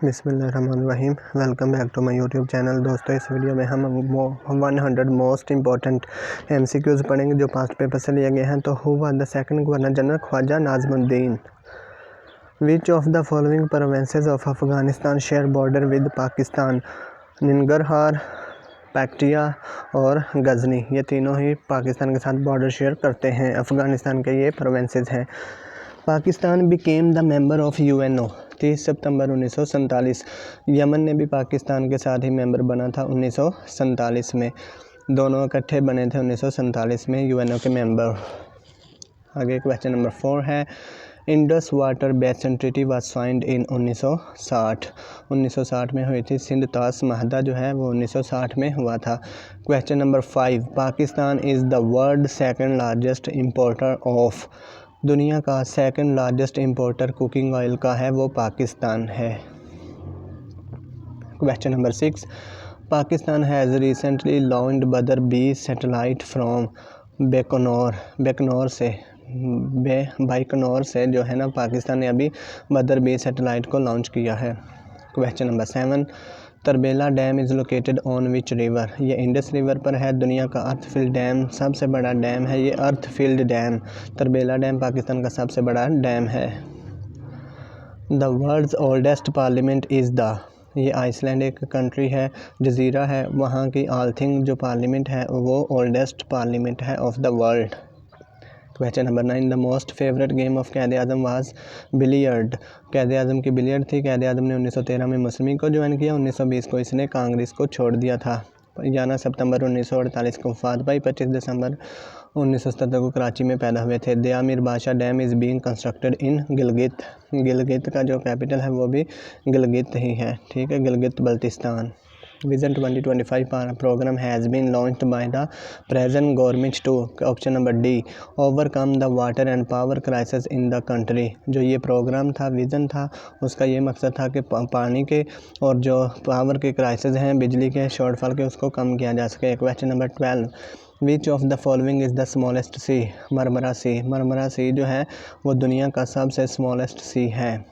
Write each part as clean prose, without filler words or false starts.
बिस्मिल्लाहिर्रहमानिर्रहीम। Welcome back to my YouTube channel. दोस्तों, इस वीडियो में हम 100 मोस्ट इंपॉर्टेंट MCQs पढ़ेंगे जो पास्ट पेपर से लिए गए हैं। तो who was the second governor general? Khwaja Nazimuddin. Which of the following provinces of Afghanistan share border with Pakistan? Nangarhar, Paktia और गजनी। ये तीनों ही पाकिस्तान के साथ बॉर्डर शेयर करते हैं। अफगानिस्तान के ये प्रोविंसेस हैं। Pakistan became the member of UNO 30 September 1947। Yemen ने भी पाकिस्तान के साथ ही मेंबर बना था 1947 में। दोनों इकट्ठे बने थे 1947 में UNO के मेंबर। आगे क्वेश्चन नंबर 4 है। Indus water basin treaty was signed in 1960 में हुई थी। सिंध तास माहदा जो है वो 1960 में हुआ था। Question number 5। Pakistan is the world second largest importer of. दुनिया का second largest importer cooking oil का है वो पाकिस्तान है। Question number 6। Pakistan has recently launched बदर बी सैटेलाइट फ्रॉम बाइकनौर से जो है ना, पाकिस्तान ने अभी बदर बी सैटेलाइट को लॉन्च किया है। Question number 7। Tarbela dam is located on which river? ये इंडस रिवर पर है। दुनिया का अर्थफील्ड डैम सबसे बड़ा डैम है ये earthfill dam. Tarbela dam Pakistan का सबसे बड़ा डैम है। The world's oldest parliament is the. ये आइसलैंड एक कंट्री है, जजीरा है। वहाँ की आलथिंग जो पार्लियामेंट है वो ओल्डेस्ट पार्लियामेंट है of the world. Question number 9। The most favourite game of कैद आज़म वाज बिलियर्ड। कैद आज़म की बिलियर्ड थी। कैद आज़म ने 1913 में मुस्लिम को ज्वाइन किया। 1920 को इसने कांग्रेस को छोड़ दिया था। 11 सितंबर 1948 को वफात पाई। 25 दिसंबर 1977 को कराची में पैदा हुए थे। दया मीर बादशाह dam is being constructed in Gilgit. Gilgit का जो कैपिटल है वो भी गिलगित ही है। ठीक है, Gilgit Baltistan. Vision 2025 program has been launched by the present government to. Option number D, overcome the water and power crisis in the country. जो ये प्रोग्राम था, विज़न था, उसका ये मकसद था कि पानी के और जो पावर के क्राइसिस हैं, बिजली के शॉर्टफॉल के, उसको कम किया जा सके। Question number 12। Which of the following is the smallest sea? Marmara sea. Marmara sea जो है वो दुनिया का सबसे स्मॉलेस्ट सी है।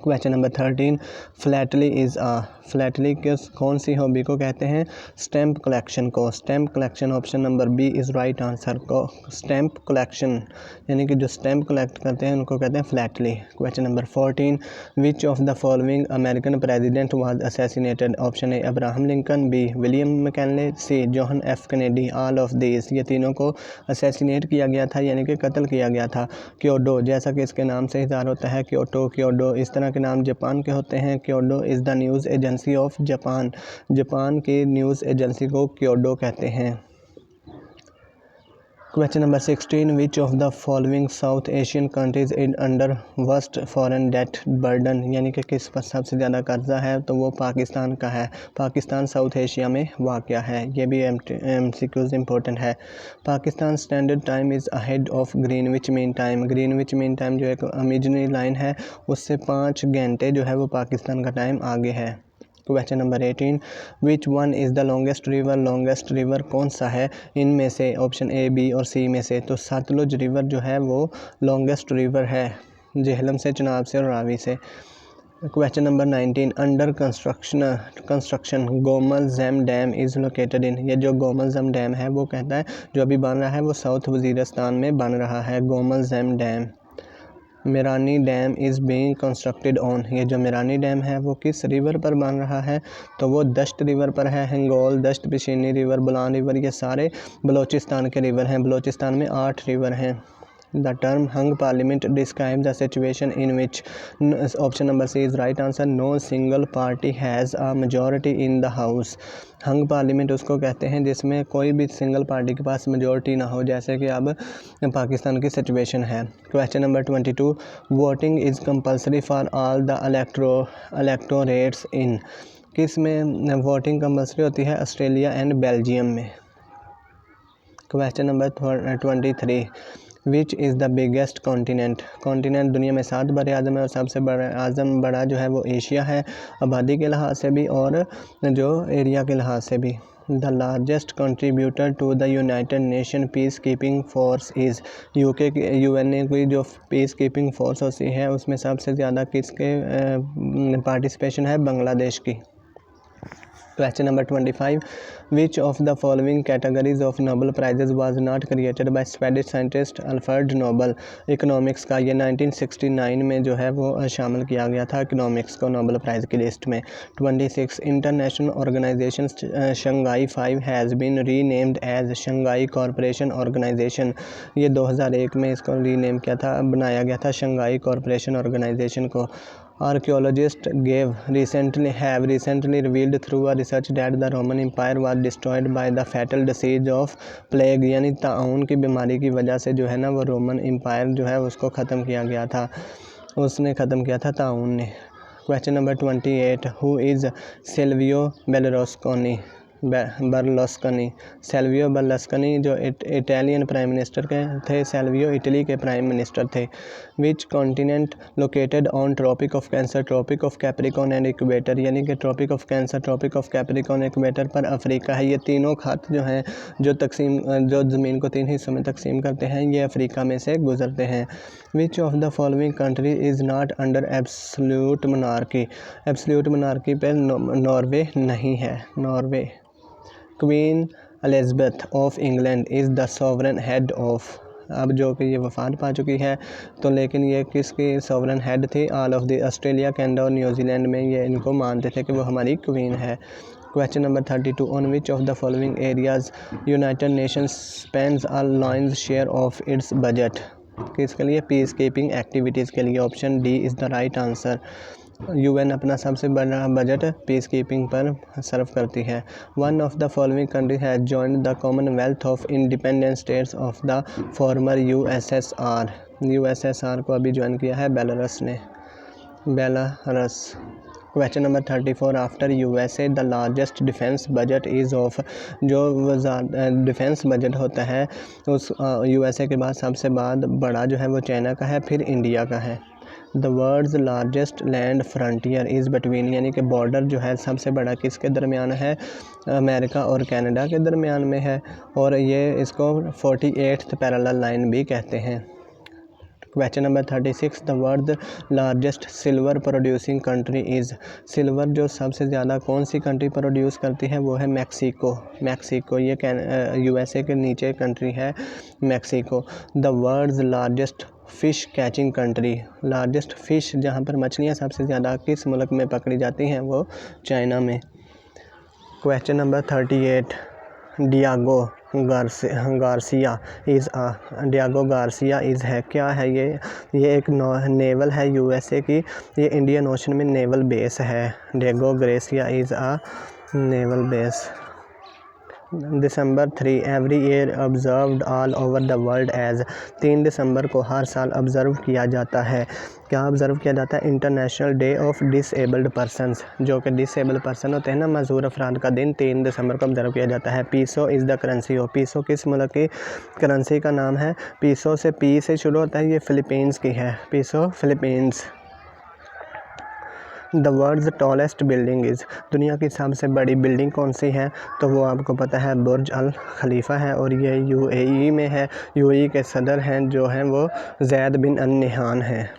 Question number 13। Philately is a. Philately कौन सी हॉबी को कहते हैं? स्टैम्प कलेक्शन को। Stamp collection option number B is right answer को। स्टैम्प कलेक्शन यानी कि जो स्टैम्प कलेक्ट करते हैं उनको कहते हैं flatly. Question number 14। Which of the following American president was assassinated? Option A Abraham Lincoln, B William McKinley, C John F Kennedy. All of this, ये तीनों को असैसिनेट किया गया था यानी कि कत्ल किया गया था। क्योडो, जैसा कि इसके नाम से इज़हार होता है, क्योडो। इस तरह के नाम जापान के होते हैं। Kyodo is the news agency of Japan. Japan की न्यूज़ एजेंसी को क्योडो कहते हैं। Question number 16। Which of the following South Asian countries in under worst foreign debt burden? यानी कि किस पर सबसे ज़्यादा कर्जा है? तो वो पाकिस्तान का है। पाकिस्तान साउथ एशिया में वाक़या है। ये भी MCQs इंपॉर्टेंट है। Pakistan standard time is ahead of Greenwich mean time. Greenwich mean time जो एक इमेजिनरी लाइन है, उससे 5 घंटे जो है वो पाकिस्तान का टाइम आगे है। Question number 18। Which one is the longest river? Longest river कौन सा है इनमें से? ऑप्शन ए, बी और सी में से। तो सतलुज रिवर जो है वो लॉन्गेस्ट रिवर है, जेहलम से, चिनाब से और रावी से। Question number 19। Under construction Gomal Zam dam is located in. ये जो गोमल-ज़म डैम है वो कहता है जो अभी बन रहा है वो साउथ वज़ीरिस्तान में बन रहा है, Gomal Zam dam. Mirani dam is being constructed on. ये जो मेरानी डैम है वो किस रिवर पर बन रहा है? तो वो दश्त रिवर पर है। हिंगोल, दश्त, पिशीनी रिवर, बुलान रिवर, ये सारे बलूचिस्तान के रिवर हैं। बलूचिस्तान में 8 रिवर हैं। The term hung parliament describe the situation in which. Option number C is right answer. No single party has a majority in the house. Hung parliament उसको कहते हैं जिसमें कोई भी सिंगल पार्टी के पास मेजॉरिटी ना हो, जैसे कि अब पाकिस्तान की सिचुएशन है। Question number 22। Voting is compulsory for all the electorates in. किस में वोटिंग कंपल्सरी होती है? ऑस्ट्रेलिया एंड बेल्जियम में। Question number 23। Which is the biggest continent. Continent दुनिया में 7 बड़े आज़म है और सबसे बड़ा जो है वो एशिया है, आबादी के लिहाज से भी और जो एरिया के लिहाज से भी। The largest contributor to the United Nation peace keeping force is. UK की UN की जो पीस कीपिंग फोर्स होती है उसमें सबसे ज़्यादा किसके पार्टिसिपेशन है? बांग्लादेश की। Question number 25. Which of the following categories of Nobel Prizes was not created by Swedish scientist Alfred Nobel? Economics का ये 1969 में जो है वो शामिल किया गया था इकोनॉमिक्स को नोबेल प्राइज़ की लिस्ट में। 26. International organisation Shanghai 5 has been renamed as Shanghai corporation organisation. ये 2001 में इसको रीनेम किया था, बनाया गया था शंघाई कॉरपोरेशन ऑर्गेनाइजेशन को। Archaeologists have recently revealed through a research that the Roman Empire was destroyed by the fatal disease of plague, यानी ताउन की बीमारी की वजह से जो है ना वो रोमन एम्पायर जो है उसको ख़त्म किया गया था, उसने ख़त्म किया था ताउन ने। Question number 28. Who is Silvio Berlusconi? Silvio Berlusconi जो इटालियन प्राइम मिनिस्टर के थे, सेल्वियो इटली के प्राइम मिनिस्टर थे। Which continent located on tropic of cancer, tropic of Capricorn and equator, यानी कि tropic of cancer, tropic of Capricorn, equator पर Africa है। ये तीनों खत जो हैं जो ज़मीन को 3 हिस्सों में तकसीम करते हैं ये अफ्रीका में से गुजरते हैं। विच of the following country is not under absolute monarchy? Absolute monarchy पर नॉर्वे नहीं है, Norway. Queen Elizabeth of England is the sovereign head of. अब जो कि ये वफात पा चुकी है तो लेकिन ये किसकी सॉवरेन हेड थी? All of the Australia, Canada और न्यूजीलैंड में ये इनको मानते थे कि वो हमारी क्वीन है। Question number 32. On which of the following areas United Nations spends a Lions share of its budget? किसके लिए? पीस कीपिंग एक्टिविटीज़ के लिए। Option D is the right answer. UN अपना सबसे बड़ा बजट पीस कीपिंग पर सर्व करती है। One of the following country has joined the Commonwealth of independent states of the former USSR। USSR को अभी ज्वाइन किया है बेलारस ने, Belarus. Question number 34. After USA the largest defence budget is of. जो defence budget होता है उस USA के बाद सबसे बड़ा जो है वो चाइना का है, फिर इंडिया का है। The world's largest land frontier is between, यानी कि बॉर्डर जो है सबसे बड़ा किसके दरमियान है? अमेरिका और कनाडा के दरमियान में है और ये इसको 48th पैरेलल लाइन भी कहते हैं। Question number 36. The world largest silver producing country is. Silver जो सबसे ज़्यादा कौन सी कंट्री प्रोड्यूस करती है वो है मैक्सिको। मैक्सिको ये USA के नीचे कंट्री है Mexico. The world's largest fish catching country, largest fish जहाँ पर मछलियाँ सबसे ज़्यादा किस मुल्क में पकड़ी जाती हैं वो चाइना में। Question number 38. Diego Garcia is है क्या है ये एक नेवल है USA की, ये इंडियन ओशन में नेवल बेस है। Diego Garcia is a naval base. December 3 every year observed all over the world as. 3 दिसंबर को हर साल ऑब्ज़र्व किया जाता है। क्या ऑब्ज़र्व किया जाता है? International day of disabled persons, जो कि डिसेबल्ड पर्सन होते हैं ना, मजदूर अफराद का दिन 3 दिसंबर को ऑब्ज़र्व किया जाता है। पीसो इज़ द करेंसी ऑफ। पीसो किस मुल्क की करेंसी का नाम है? पीसो से पी से शुरू होता है, ये फ़िलीपींस की है, peso Philippines. The world's tallest building is. दुनिया की सबसे बड़ी बिल्डिंग कौन सी है? तो वो आपको पता है बुर्ज अल खलीफा है और ये UAE में है। UAE के सदर हैं जो हैं वो ज़ैद बिन अल नहान हैं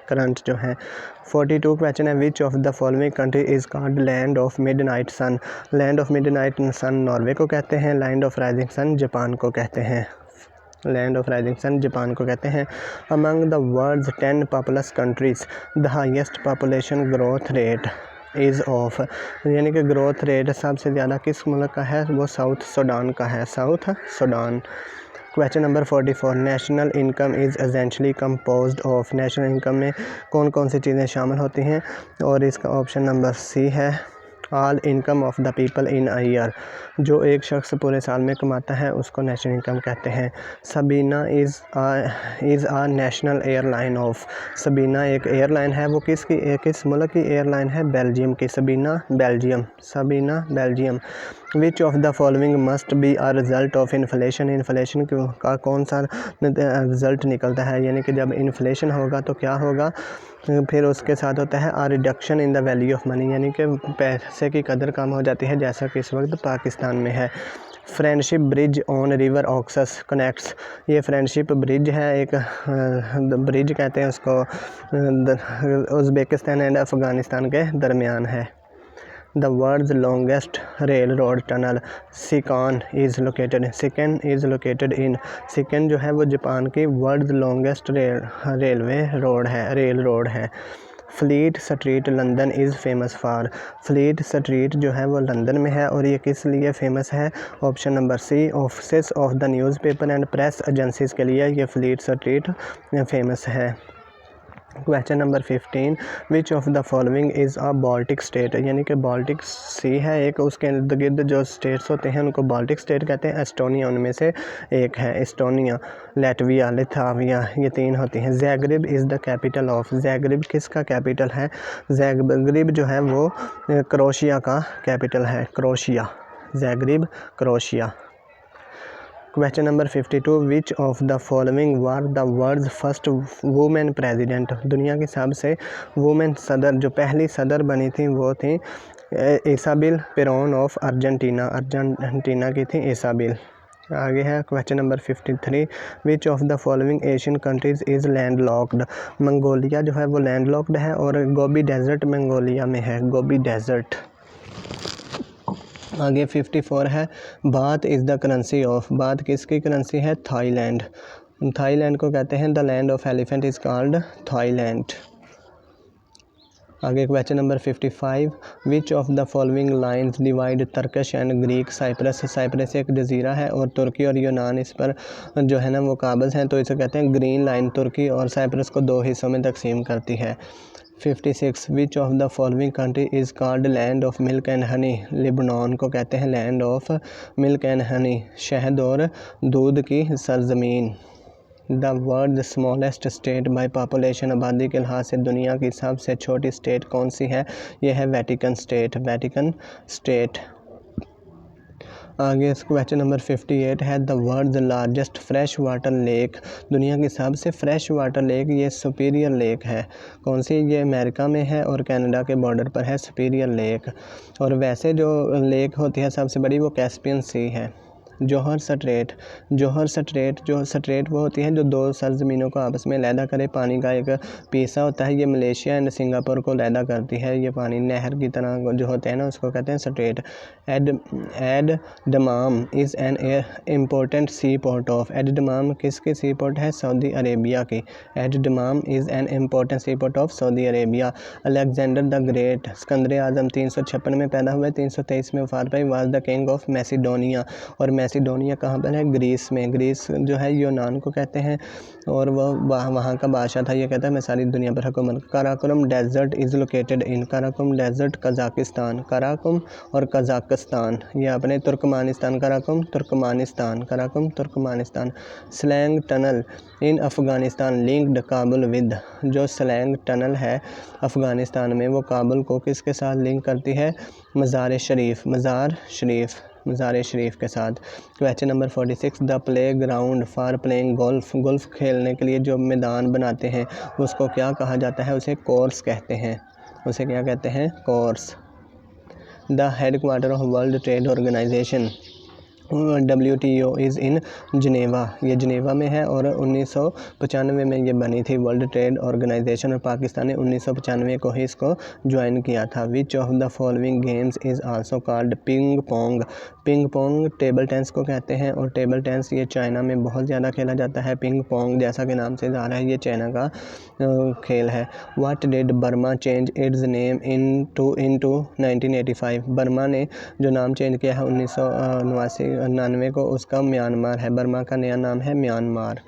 करंट जो हैं। 42 क्वेश्चन है. Which of the following country is called land of midnight sun? Land of midnight sun Norway को कहते हैं, land of rising sun Japan को कहते हैं, land of rising sun Japan को कहते हैं। Among the world's 10 populous countries the highest population growth rate is of, यानी कि ग्रोथ रेट सबसे ज़्यादा किस मुल्क का है? वो साउथ सूडान का है, south Sudan. Question number 44. National income is essentially composed of. National income में कौन कौन सी चीज़ें शामिल होती हैं? और इसका ऑप्शन नंबर सी है all income of the people in a year, जो एक शख्स पूरे साल में कमाता है उसको नेशनल इनकम कहते हैं। Sabena is a national airline of, Sabena एक एयरलाइन है, वो किस मुल्क की एयरलाइन है? बेल्जियम की। Sabina Belgium. Which of the following must be a result of inflation, inflation का कौन सा रिज़ल्ट निकलता है, यानी कि जब इन्फ्लेशन होगा तो क्या होगा? फिर उसके साथ होता है a reduction in the value of money, यानी कि पैसे की कदर कम हो जाती है, जैसा कि इस वक्त पाकिस्तान में है। Friendship bridge on river Oxus connects, ये फ्रेंडशिप ब्रिज है, एक ब्रिज कहते हैं उसको, उज़्बेकिस्तान एंड अफ़गानिस्तान के दरमियान है। The world's longest rail road tunnel Seikan is located in, Seikan जो है वो जापान की वर्ल्ड्स लॉन्गेस्ट रेल रोड है। Fleet Street London is famous for, Fleet Street जो है वो लंदन में है और ये किस लिए फेमस है? Option number C, office of the newspaper and press agencies के लिए ये फ्लीट स्ट्रीट फेमस है। Question number 15, which of the following is a Baltic state, यानी कि बाल्टिक सी है एक, उसके इर्द गिर्द जो स्टेट्स होते हैं उनको बाल्टिक स्टेट कहते हैं। एस्टोनिया उनमें से एक है, एस्टोनिया, लैटविया, लिथुआनिया, ये 3 होती हैं। ज़ैग्रेब इज़ द कैपिटल ऑफ, ज़ैग्रेब किसका कैपिटल है? ज़ैग्रेब जो है वो क्रोशिया का कैपिटल है, Zagreb Croatia. Question number 52, which of the following were the world's first women president, दुनिया की सबसे वुमेन सदर, जो पहली सदर बनी थी वो थी इसाबेल पेरोन ऑफ अर्जेंटीना की थी इसाबेल। आगे है question number 53, which of the following Asian countries is landlocked, Mongolia जो है वो लैंडलॉक्ड है और गोबी डेजर्ट मंगोलिया में है, गोबी डेजर्ट। आगे 54 है, baht is the currency of, baht किसकी करेंसी है? थाईलैंड, थाईलैंड को कहते हैं the land of elephant is called Thailand. आगे question number 55, which of the following lines divide Turkish and Greek Cyprus, Cyprus एक जजीरा है और तुर्की और यूनान इस पर जो है ना वो काबिज़ हैं, तो इसे कहते हैं ग्रीन लाइन। तुर्की और साइप्रस को 2 हिस्सों में तकसीम करती है। 56, विच of the following country is called land of milk and honey, Lebanon को कहते हैं land of milk and honey, शहद और दूध की सरजमीन। The world smallest state by population, आबादी के लिहाज से दुनिया की सबसे छोटी स्टेट कौन सी है? यह है वेटिकन स्टेट। आगे क्वेश्चन नंबर 58 है, the world largest fresh water lake, दुनिया की सबसे फ्रेश वाटर लेक ये सुपीरियर लेक है, कौन सी? ये अमेरिका में है और कनाडा के बॉर्डर पर है सुपीरियर लेक। और वैसे जो लेक होती है सबसे बड़ी वो कैस्पियन सी है। जोहर स्ट्रेट वो होती है जो 2 सरजमीनों को आपस में अलहदा करे, पानी का एक पीसा होता है, ये मलेशिया एंड सिंगापुर को अलहदा करती है, ये पानी नहर की तरह जो होते हैं ना उसको कहते हैं strait. Ad Dammam is an important sea port of, Ad Dammam किसकी सी पोर्ट है? सऊदी अरेबिया की, Ad Dammam is an important sea port of Saudi Arabia. Alexander the great, Sikandar Azam 356 में पैदा हुए, 323 में वफात पाई, was the king of Macedonia, और मैसिडोनिया कहाँ पर है? ग्रीस में, ग्रीस जो है यूनान को कहते हैं और वह वहाँ का बादशाह था, ये कहता है मैं सारी दुनिया पर हुकूमत। Karakoram desert is located in, Karakoram desert Kazakhstan, Karakoram और कज़ाकिस्तान ये अपने Turkmenistan, Karakoram Turkmenistan. Salang tunnel in Afghanistan linked Kabul with, जो स्लैंग टनल है अफ़गानिस्तान में वो काबुल को किसके साथ लिंक करती है? मज़ार शरीफ के साथ। Question number 46, the play ground for playing golf खेलने के लिए जो मैदान बनाते हैं उसको क्या कहा जाता है? उसे कोर्स कहते हैं, उसे क्या कहते हैं? Course. The headquarter of World Trade Organization WTO is in Geneva, ये जनेवा में है और 1995 में ये बनी थी वर्ल्ड ट्रेड ऑर्गेनाइजेशन, और पाकिस्तान ने 1995 को ही इसको ज्वाइन किया था। विच of the following games is also called ping pong table tennis को कहते हैं और टेबल टेनिस ये चाइना में बहुत ज़्यादा खेला जाता है। पिंग पोंग जैसा कि नाम से जा रहा है ये चाइना का खेल है। What did Burma change it's name into 1985, Burma ने जो नाम चेंज किया है 1999 को उसका म्यांमार है, बर्मा का नया नाम है म्यांमार।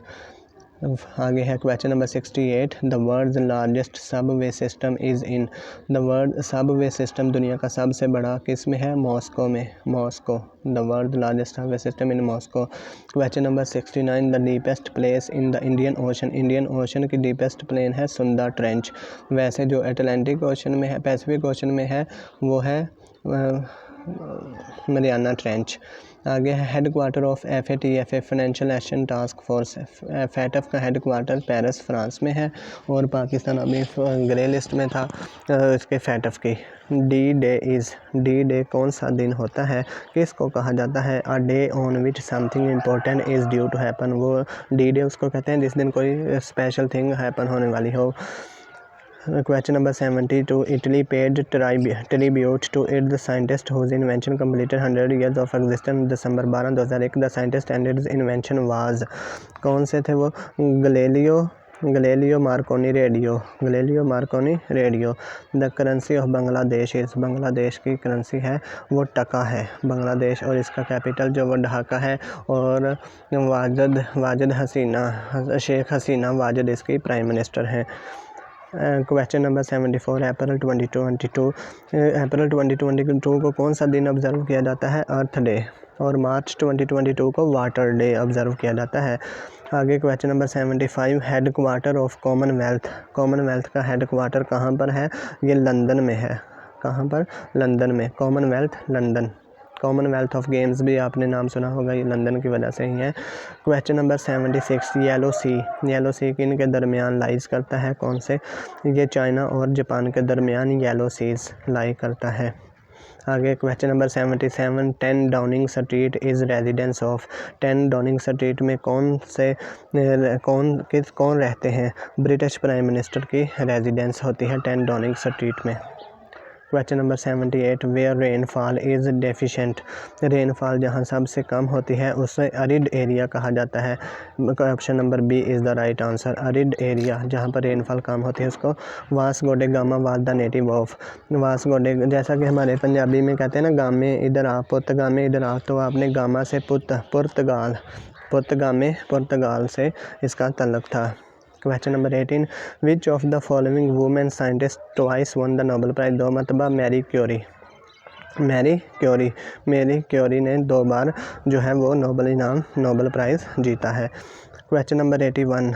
आगे है question number 68, the world's largest subway system is in. The world subway system दुनिया का सबसे बड़ा किस में है? मॉस्को में। Moscow, the world largest subway system in Moscow. Question number 69, the deepest place in the Indian ocean. Indian ocean की deepest plain है सुंदा ट्रेंच। वैसे जो अटलांटिक ओशन में है, पैसिफिक ओशन में है, वो है मरियाना ट्रेंच। आगे है head quarter of FATF financial action task force. FATF का हेड क्वार्टर पेरिस फ्रांस में है और पाकिस्तान अभी ग्रे लिस्ट में था इसके FATF की। डी डे कौन सा दिन होता है? किसको कहा जाता है? A day on which something important is due to happen. वो डी डे उसको कहते हैं जिस दिन कोई स्पेशल थिंग हैपन होने वाली हो। Question number 72, Italy paid tribute to its scientist whose invention completed 100 years of existence. December 12, 2001, the scientist and its invention was। कौन से थे वो? Galileo Markovnikov radio. The currency of Bangladesh is. Bangladesh की currency है वो टका है बांग्लादेश, और इसका कैपिटल जो वो ढाका है, और शेख हसीना वाजिद इसकी प्राइम मिनिस्टर हैं। क्वेश्चन नंबर 74, अप्रैल 2022 को कौन सा दिन ऑब्जर्व किया जाता है? अर्थ डे। और मार्च 2022 को वाटर डे ऑब्जर्व किया जाता है। आगे question number 75, head quarter of Commonwealth का हेड क्वार्टर कहाँ पर है? ये लंदन में है। कहाँ पर? लंदन में। Commonwealth London. Commonwealth of games भी आपने नाम सुना होगा, ये लंदन की वजह से ही है। क्वेश्चन नंबर 76, येलो सी किन के दरमियान लाइज करता है? कौन से? ये चाइना और जापान के दरमियान येलो सीज लाई करता है। आगे question number 77, 10 Downing Street is residence of. 10 Downing Street में कौन रहते हैं? ब्रिटिश प्राइम मिनिस्टर की रेजिडेंस होती है 10 डाउनिंग स्ट्रीट में। Question number 78, where rainfall is deficient. Rainfall जहाँ सबसे कम होती है उसे अरिड एरिया कहा जाता है। Option number B is the right answer. Arid area जहाँ पर रेनफॉल कम होती है उसको Vasco da Gama was the native of. Vasco da, जैसा कि हमारे पंजाबी में कहते हैं ना, गामे इधर आ पुर्तगामे इधर आ, तो आपने गामा से पुर्तगाल से इसका तल्लुक़ था। Question number 18, which of the following women scientist twice one the Nobel prize. 2 मरतबा मैरी क्यूरी ने 2 बार जो है वो नोबेल प्राइज़ जीता है। Question number 81,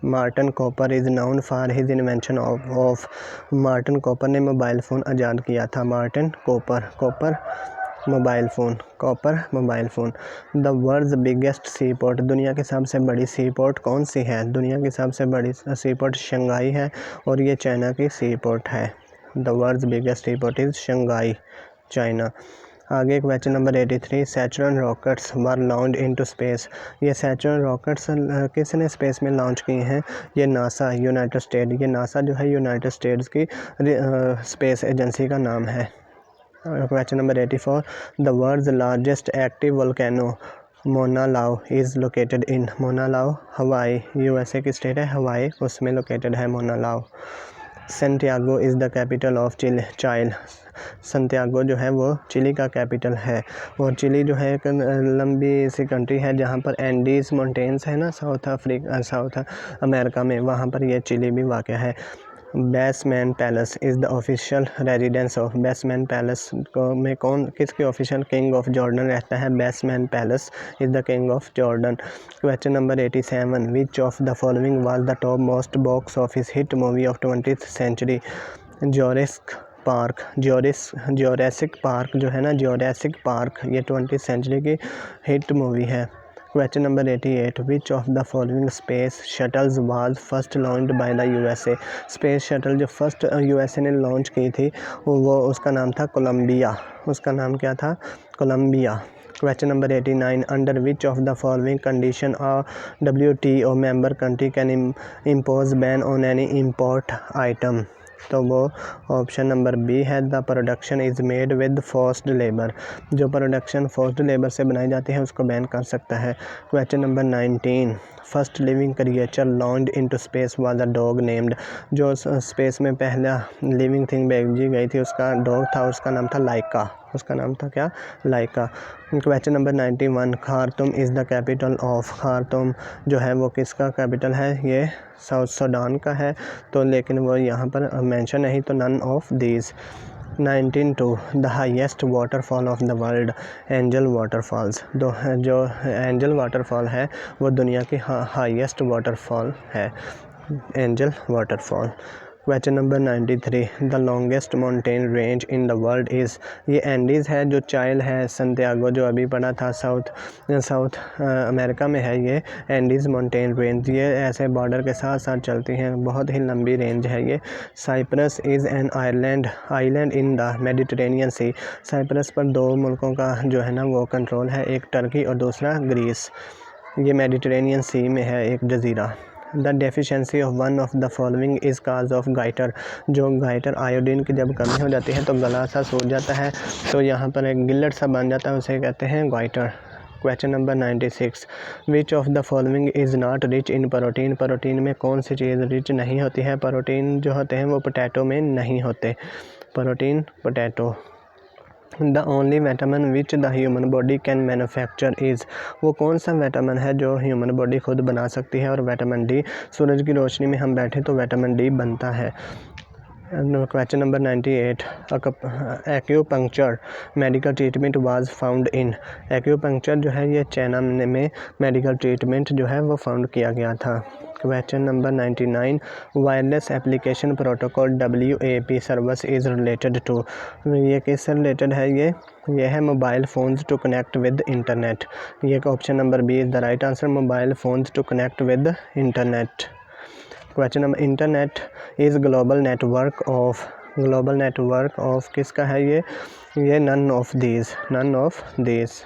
Martin Cooper is known for his invention of. Martin Cooper ने मोबाइल फ़ोन ईजाद किया था। Martin Cooper mobile phone. The world's biggest sea port. दुनिया की सबसे बड़ी सी पोर्ट कौन सी है? दुनिया की सबसे बड़ी सी पोर्ट शंघाई है और ये चाइना की सी पोर्ट है। The world's biggest sea port is Shanghai, China. आगे question number 83, Saturn rockets were launched into space. ये सैटर्न रॉकेट्स किसने स्पेस में लॉन्च किए हैं? ये नासा, यूनाइटेड स्टेट। ये नासा जो है यूनाइटेड स्टेट्स की स्पेस एजेंसी का नाम है। Question number 84, the world's largest active volcano Mauna Loa is located इन। मोना लाओ हवाई, USA की स्टेट है हवाई, उसमें लोकेटेड है Mauna Loa. Santiago is the capital of Chile. Santiago जो है वो चिली का कैपिटल है, और चिली जो है एक लंबी सी कंट्री है जहाँ पर एंडीज़ माउंटेन्स है ना, साउथ अमेरिका में, वहाँ पर ये चिली भी वाक़ है। Basman palace is the official residence of. Basman palace में किसके ऑफिशियल? किंग ऑफ जॉर्डन रहता है। Basman palace is the king of Jordan. Question number 87, which of the following was the top most box office hit movie of 20th century. Jurassic Park जो है ना, Jurassic Park, ये 20th century की hit movie है। Question number 88, which of the following space shuttles was first launched by the USA। Space shuttle जो first USA ने launch की थी वो उसका नाम था कोलंबिया। उसका नाम क्या था? Colombia. Question number 89, under which of the following condition WTO member country can impose ban on any import item. तो वो ऑप्शन नंबर बी है, the production is made with forced labour. जो प्रोडक्शन फोर्स्ड लेबर से बनाई जाती है उसको ban कर सकता है। Question number 19, first living creature launched into space was a dog named. जो स्पेस में पहला लिविंग थिंग भेजी गई थी उसका डॉग था, उसका नाम था लाइका। उसका नाम था क्या, Laika. Question number 91, Khartoum is the capital of, Khartoum जो है वो किसका कैपिटल है, ये साउथ सूडान का है, तो लेकिन वो यहाँ पर मेंशन नहीं, तो none of these. 19.2 the highest waterfall of the world, Angel waterfalls. जो एंजल वाटरफॉल है वो दुनिया की हाईएस्ट वाटरफॉल है, Angel waterfall. Question number 93 the longest mountain range in the world is, ये एंडीज़ है, जो चाइल है संतियागो जो अभी पढ़ा था, साउथ अमेरिका में है ये एंडीज़ माउंटेन रेंज। ये ऐसे बॉर्डर के साथ साथ चलती हैं, बहुत ही लंबी रेंज है ये। Cyprus is an island in the Mediterranean sea, Cyprus पर 2 मुल्कों का जो है ना वो कंट्रोल है, एक टर्की और दूसरा ग्रीस। ये मेडिटेरेनियन सी में है एक जजीरा। The deficiency of one of the following is cause of goiter, जो गाइटर आयोडीन की जब कमी हो जाती है तो गला सा सूज जाता है, तो यहाँ पर एक गिल्लट सा बन जाता है, उसे कहते हैं goitre. Question number 96 which of the following is not rich in protein, protein में कौन सी चीज़ रिच नहीं होती है, प्रोटीन जो होते हैं वो पोटैटो में नहीं होते, protein potato. The only vitamin which the human body can manufacture is, वो कौन सा विटामिन है जो ह्यूमन बॉडी खुद बना सकती है, और विटामिन डी, सूरज की रोशनी में हम बैठे तो विटामिन डी बनता है। Question number 98 acupuncture medical treatment was found in, acupuncture जो है ये चाइना में मेडिकल ट्रीटमेंट जो है वो फाउंड किया गया था। Question number 99 wireless application protocol WAP service is related to, ये किससे रिलेटेड है, ये है mobile phones to connect with internet. ये option number B is the right answer, mobile phones to connect with internet. Question number internet is global network of किसका है ये none of these.